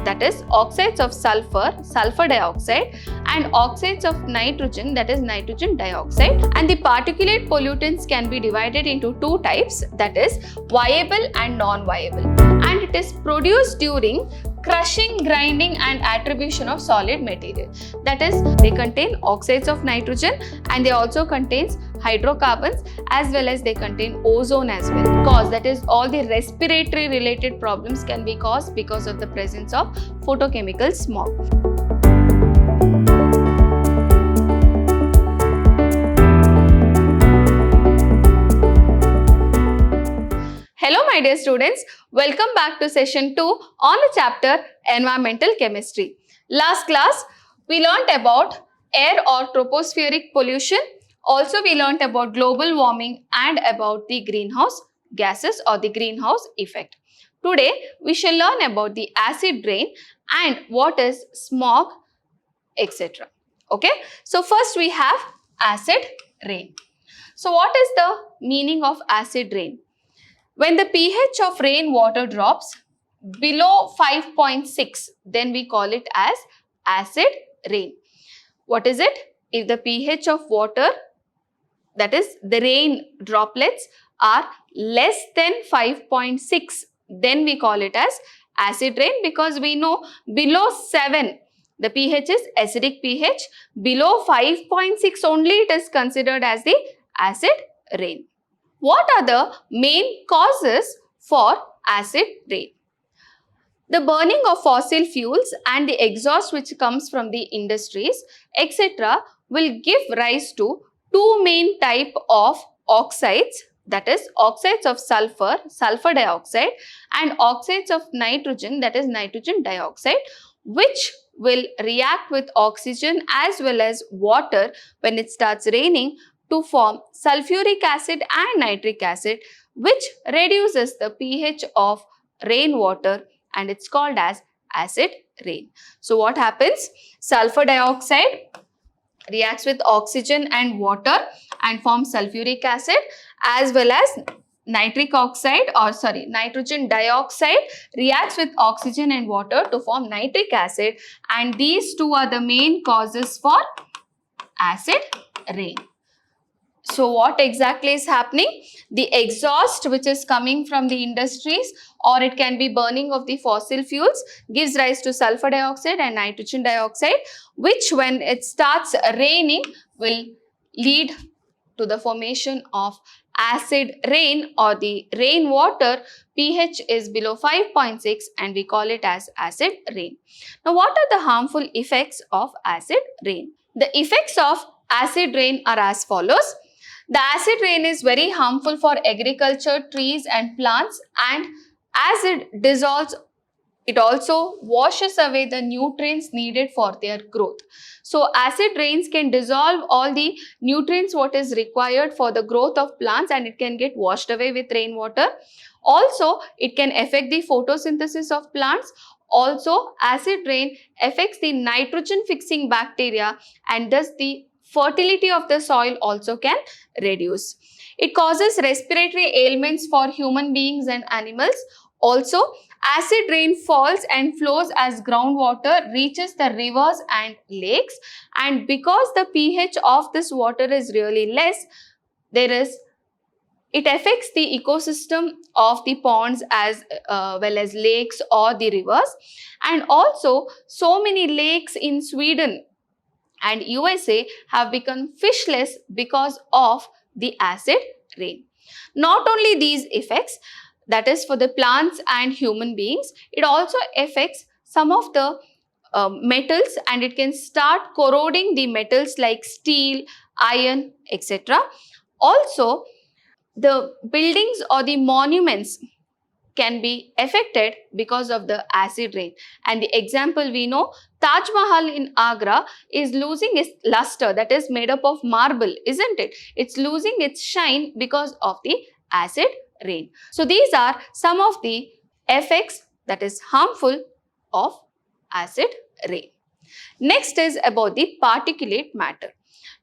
that is oxides of sulfur, sulfur dioxide, and oxides of nitrogen, that is nitrogen dioxide. And the particulate pollutants can be divided into two types, that is viable and non-viable. And it is produced during crushing, grinding and attribution of solid material. That is, they contain oxides of nitrogen and they also contains hydrocarbons as well as they contain ozone as well. Cause, that is, all the respiratory related problems can be caused because of the presence of photochemical smog. Hello my dear students, welcome back to session 2 on the chapter Environmental Chemistry. Last class we learnt about air or tropospheric pollution. Also we learnt about global warming and about the greenhouse gases or the greenhouse effect. Today we shall learn about the acid rain and what is smog, etc. Okay, so first we have acid rain. So what is the meaning of acid rain? When the pH of rainwater drops below 5.6, then we call it as acid rain. What is it? If the pH of water, that is the rain droplets, are less than 5.6, then we call it as acid rain, because we know below 7, the pH is acidic pH. Below 5.6 only it is considered as the acid rain. What are the main causes for acid rain? The burning of fossil fuels and the exhaust which comes from the industries, etc. will give rise to two main type of oxides, that is oxides of sulfur, sulfur dioxide, and oxides of nitrogen, that is nitrogen dioxide, which will react with oxygen as well as water when it starts raining to form sulfuric acid and nitric acid, which reduces the pH of rainwater, and it's called as acid rain. So what happens? Sulfur dioxide reacts with oxygen and water and forms sulfuric acid, as well as nitrogen dioxide reacts with oxygen and water to form nitric acid, and these two are the main causes for acid rain. So what exactly is happening? The exhaust which is coming from the industries, or it can be burning of the fossil fuels, gives rise to sulfur dioxide and nitrogen dioxide, which when it starts raining will lead to the formation of acid rain, or the rainwater pH is below 5.6 and we call it as acid rain. Now what are the harmful effects of acid rain? The effects of acid rain are as follows. The acid rain is very harmful for agriculture, trees and plants, and as it dissolves, it also washes away the nutrients needed for their growth. So acid rains can dissolve all the nutrients what is required for the growth of plants, and it can get washed away with rainwater. Also, it can affect the photosynthesis of plants. Also, acid rain affects the nitrogen fixing bacteria, and thus the fertility of the soil also can reduce. It causes respiratory ailments for human beings and animals. Also, acid rain falls and flows as groundwater reaches the rivers and lakes, and because the pH of this water is really less, it affects the ecosystem of the ponds as well as lakes or the rivers. And also, so many lakes in Sweden and USA have become fishless because of the acid rain. Not only these effects, that is for the plants and human beings, it also affects some of the metals, and it can start corroding the metals like steel, iron, etc. Also, the buildings or the monuments can be affected because of the acid rain. And the example we know, Taj Mahal in Agra is losing its luster, that is made up of marble, isn't it? It's losing its shine because of the acid rain. So these are some of the effects that is harmful of acid rain. Next is about the particulate matter.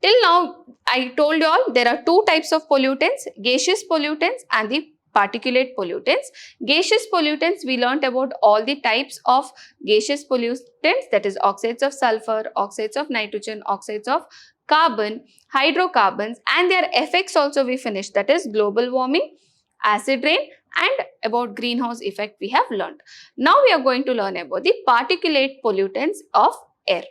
Till now, I told you all there are two types of pollutants, gaseous pollutants and the particulate pollutants. Gaseous pollutants, we learnt about all the types of gaseous pollutants, that is oxides of sulfur, oxides of nitrogen, oxides of carbon, hydrocarbons, and their effects also we finished, that is global warming, acid rain, and about greenhouse effect we have learnt. Now we are going to learn about the particulate pollutants of air.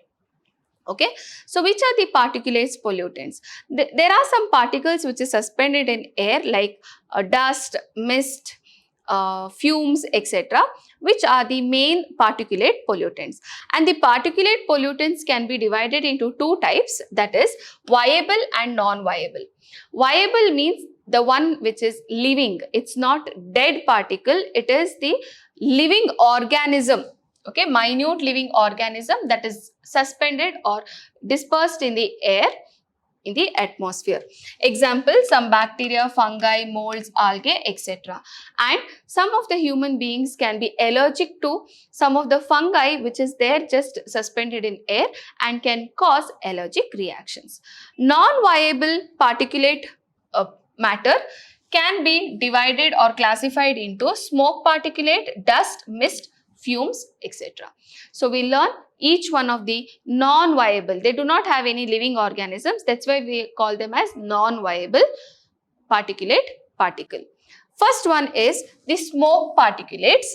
Okay, so which are the particulate pollutants? There are some particles which is suspended in air like dust, mist, fumes, etc., which are the main particulate pollutants. And the particulate pollutants can be divided into two types, that is viable and non-viable. Viable means the one which is living. It's not dead particle, it is the living organism. Okay, minute living organism that is suspended or dispersed in the air, in the atmosphere. Example, some bacteria, fungi, molds, algae, etc. And some of the human beings can be allergic to some of the fungi which is there just suspended in air and can cause allergic reactions. Non-viable particulate matter can be divided or classified into smoke particulate, dust, mist, fumes, etc. So we learn each one of the non-viable. They do not have any living organisms. That's why we call them as non-viable particulate particle. First one is the smoke particulates.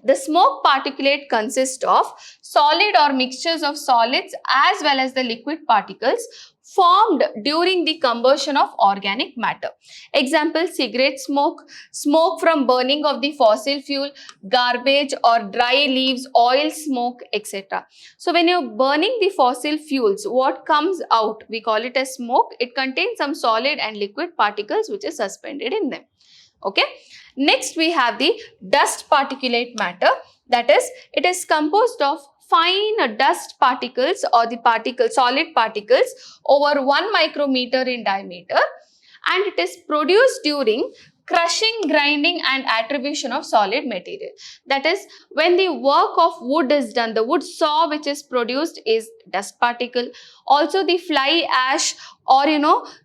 The smoke particulate consists of solid or mixtures of solids as well as the liquid particles formed during the combustion of organic matter. Example, cigarette smoke, smoke from burning of the fossil fuel, garbage or dry leaves, oil smoke, etc. So when you're burning the fossil fuels, what comes out? We call it as smoke. It contains some solid and liquid particles which is suspended in them. Okay. Next we have the dust particulate matter, that is, it is composed of fine dust particles or the solid particles over 1 micrometer in diameter, and it is produced during crushing, grinding and attribution of solid material. That is, when the work of wood is done, the wood saw which is produced is dust particle. Also the fly ash or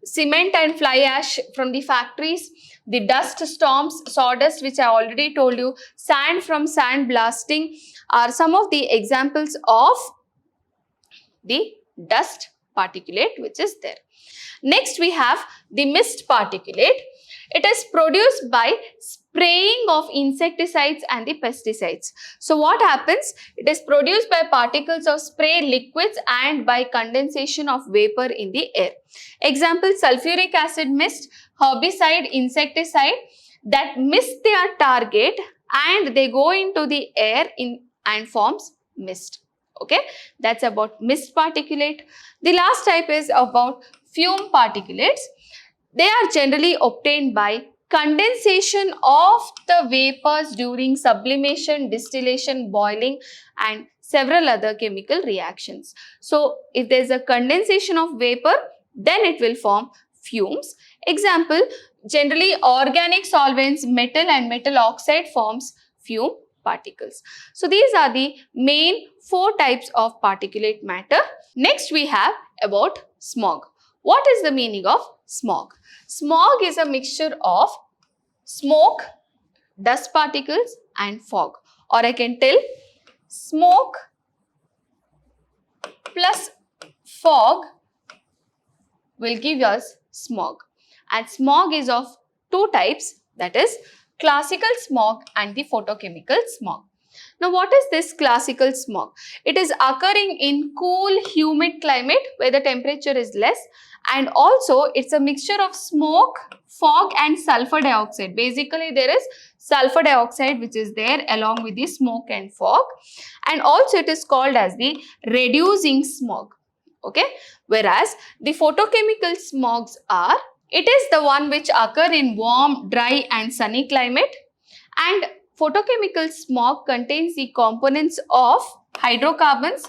cement and fly ash from the factories, the dust storms, sawdust which I already told you, sand from sand blasting are some of the examples of the dust particulate which is there. Next we have the mist particulate. It is produced by spraying of insecticides and the pesticides. So what happens? It is produced by particles of spray liquids and by condensation of vapor in the air. Example, sulfuric acid mist, herbicide, insecticide that miss their target and they go into the air and forms mist. Okay, that's about mist particulate. The last type is about fume particulates. They are generally obtained by condensation of the vapors during sublimation, distillation, boiling and several other chemical reactions. So if there is a condensation of vapor, then it will form fumes. Example, generally organic solvents, metal and metal oxide forms fume particles. So these are the main 4 types of particulate matter. Next we have about smog. What is the meaning of smog? Smog is a mixture of smoke, dust particles and fog, or I can tell smoke plus fog will give us smog. And smog is of 2 types, that is classical smog and the photochemical smog. Now what is this classical smog? It is occurring in cool, humid climate where the temperature is less, and also it's a mixture of smoke, fog and sulfur dioxide. Basically there is sulfur dioxide which is there along with the smoke and fog, and also it is called as the reducing smog. Okay, whereas the photochemical smogs are, it is the one which occur in warm, dry and sunny climate, and photochemical smog contains the components of hydrocarbons,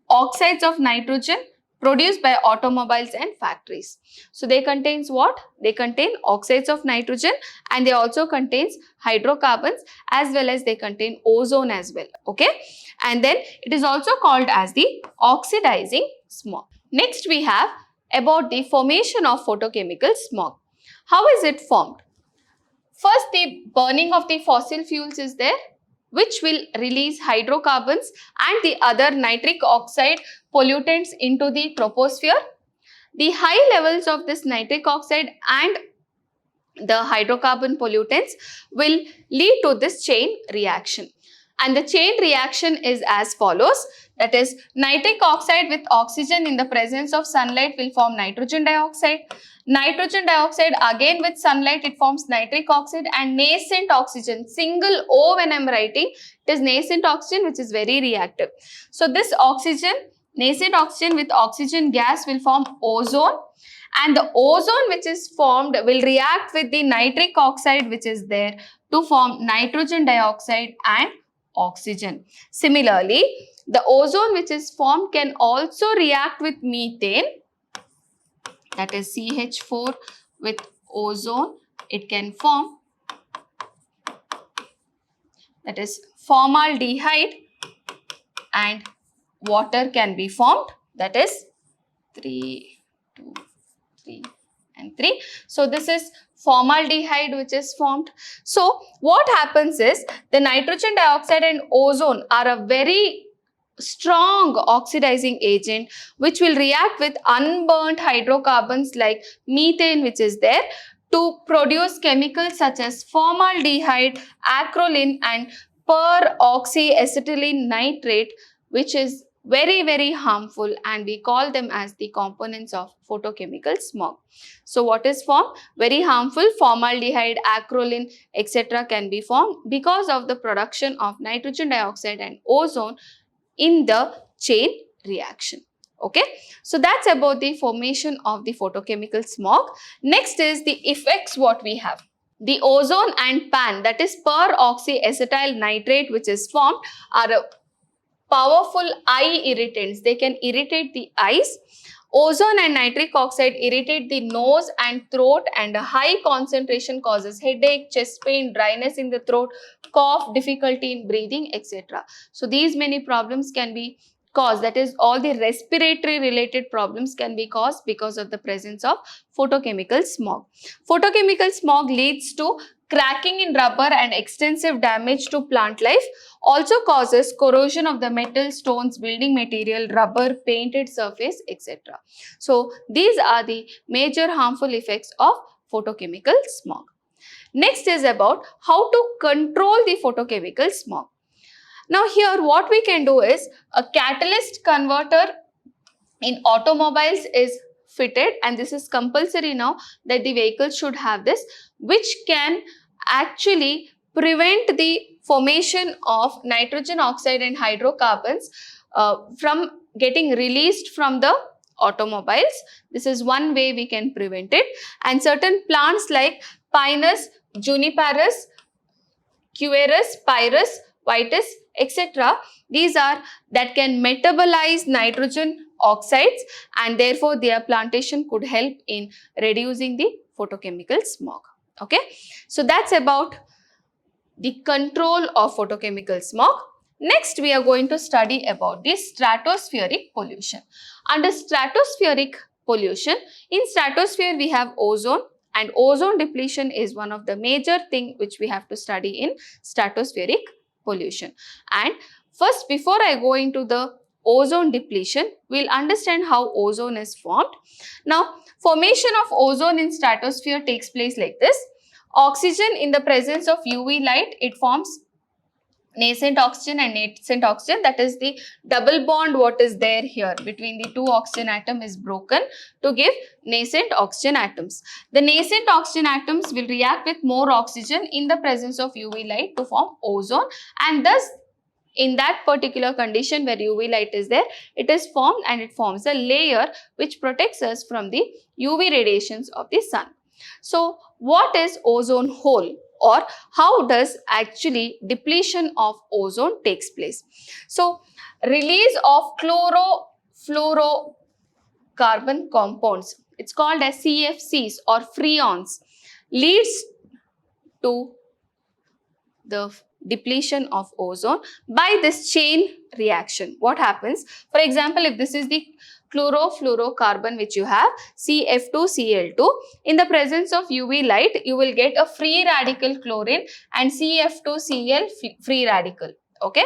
oxides of nitrogen produced by automobiles and factories. So they contains what? They contain oxides of nitrogen and they also contains hydrocarbons as well as they contain ozone as well. Okay, and then it is also called as the oxidizing smog. Next we have about the formation of photochemical smog. How is it formed? First, the burning of the fossil fuels is there, which will release hydrocarbons and the other nitric oxide pollutants into the troposphere. The high levels of this nitric oxide and the hydrocarbon pollutants will lead to this chain reaction. And the chain reaction is as follows. That is, nitric oxide with oxygen in the presence of sunlight will form nitrogen dioxide. Nitrogen dioxide again with sunlight, it forms nitric oxide, and nascent oxygen, single O when I am writing, it is nascent oxygen which is very reactive. So this oxygen, nascent oxygen with oxygen gas will form ozone, and the ozone which is formed will react with the nitric oxide which is there to form nitrogen dioxide and oxygen. Similarly, the ozone which is formed can also react with methane, that is CH4 with ozone. It can form, that is formaldehyde, and water can be formed, that is 3, 2, 3 and 3. So this is formaldehyde which is formed. So what happens is the nitrogen dioxide and ozone are a very strong oxidizing agent which will react with unburnt hydrocarbons like methane which is there to produce chemicals such as formaldehyde, acrolein and peroxyacetylene nitrate, which is very harmful, and we call them as the components of photochemical smog. So what is formed? Very harmful formaldehyde, acrolein, etc. can be formed because of the production of nitrogen dioxide and ozone in the chain reaction. Okay, so that's about the formation of the photochemical smog. Next is the effects what we have. The ozone and PAN, that is peroxyacetyl nitrate, which is formed, are a powerful eye irritants. They can irritate the eyes. Ozone and nitric oxide irritate the nose and throat, and a high concentration causes headache, chest pain, dryness in the throat, cough, difficulty in breathing, etc. So these many problems can be caused, that is all the respiratory related problems can be caused because of the presence of photochemical smog. Photochemical smog leads to cracking in rubber and extensive damage to plant life, also causes corrosion of the metal, stones, building material, rubber, painted surface, etc. So these are the major harmful effects of photochemical smog. Next is about how to control the photochemical smog. Now here what we can do is a catalyst converter in automobiles is fitted, and this is compulsory now that the vehicle should have this, which can actually prevent the formation of nitrogen oxide and hydrocarbons from getting released from the automobiles. This is one way we can prevent it. And certain plants like Pinus, Juniperus, Quercus, Pyrus, Vitis, etc. These are that can metabolize nitrogen oxides, and therefore their plantation could help in reducing the photochemical smog. Okay, so that's about the control of photochemical smog. Next, we are going to study about the stratospheric pollution. Under stratospheric pollution, in stratosphere we have ozone, and ozone depletion is one of the major thing which we have to study in stratospheric pollution. And first, before I go into the ozone depletion, we'll understand how ozone is formed. Now, formation of ozone in stratosphere takes place like this. Oxygen in the presence of UV light, it forms nascent oxygen and nascent oxygen, that is the double bond what is there here between the two oxygen atom is broken to give nascent oxygen atoms. The nascent oxygen atoms will react with more oxygen in the presence of UV light to form ozone, and thus in that particular condition where UV light is there, it is formed and it forms a layer which protects us from the UV radiations of the sun. So what is ozone hole, or how does actually depletion of ozone takes place? So release of chlorofluorocarbon compounds, it's called as CFCs or freons, leads to the depletion of ozone by this chain reaction. What happens? For example, if this is the chlorofluorocarbon which you have CF2Cl2. In the presence of UV light, you will get a free radical chlorine and CF2Cl free radical. Okay,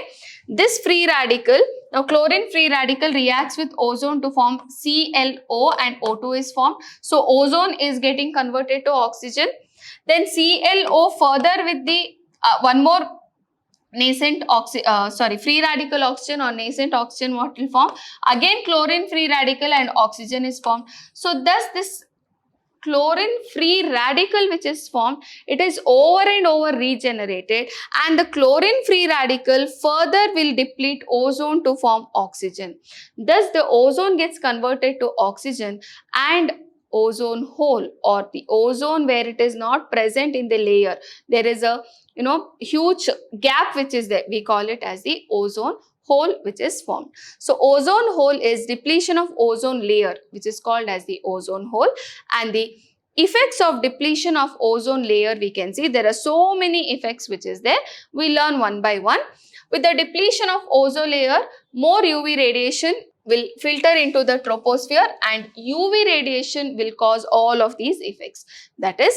this free radical, now chlorine free radical reacts with ozone to form ClO and O2 is formed. So ozone is getting converted to oxygen. Then ClO further with the one more nascent free radical oxygen or nascent oxygen, what will form? Again chlorine free radical and oxygen is formed. So thus this chlorine free radical which is formed, it is over and over regenerated, and the chlorine free radical further will deplete ozone to form oxygen. Thus the ozone gets converted to oxygen, and ozone hole, or the ozone where it is not present in the layer, there is a huge gap which is there, we call it as the ozone hole which is formed. So ozone hole is depletion of ozone layer which is called as the ozone hole. And the effects of depletion of ozone layer, we can see there are so many effects which is there. We learn one by one. With the depletion of ozone layer, more UV radiation will filter into the troposphere, and UV radiation will cause all of these effects. That is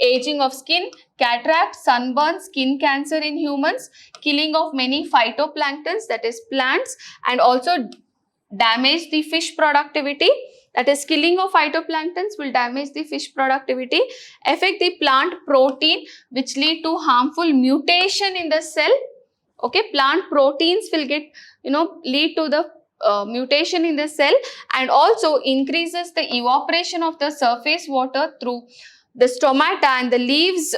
aging of skin, cataract, sunburn, skin cancer in humans, killing of many phytoplanktons, that is plants, and also damage the fish productivity. That is killing of phytoplanktons will damage the fish productivity, affect the plant protein which lead to harmful mutation in the cell. Okay, plant proteins will get lead to the mutation in the cell, and also increases the evaporation of the surface water through the stomata and the leaves,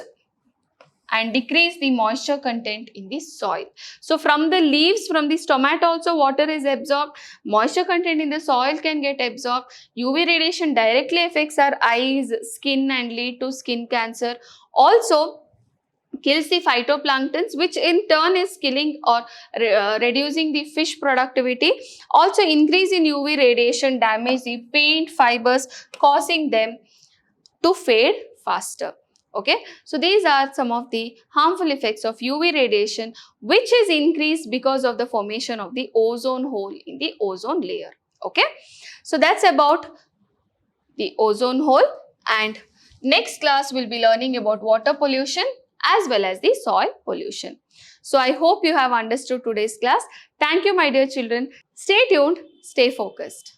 and decrease the moisture content in the soil. So from the leaves, from the stomata also water is absorbed, moisture content in the soil can get absorbed. UV radiation directly affects our eyes, skin, and lead to skin cancer. Also kills the phytoplanktons, which in turn is killing or reducing the fish productivity. Also increase in UV radiation damage the paint fibers, causing them to fade faster. Okay, so these are some of the harmful effects of UV radiation, which is increased because of the formation of the ozone hole in the ozone layer. Okay, so that's about the ozone hole, and next class we'll be learning about water pollution as well as the soil pollution. So I hope you have understood today's class. Thank you, my dear children. Stay tuned, stay focused.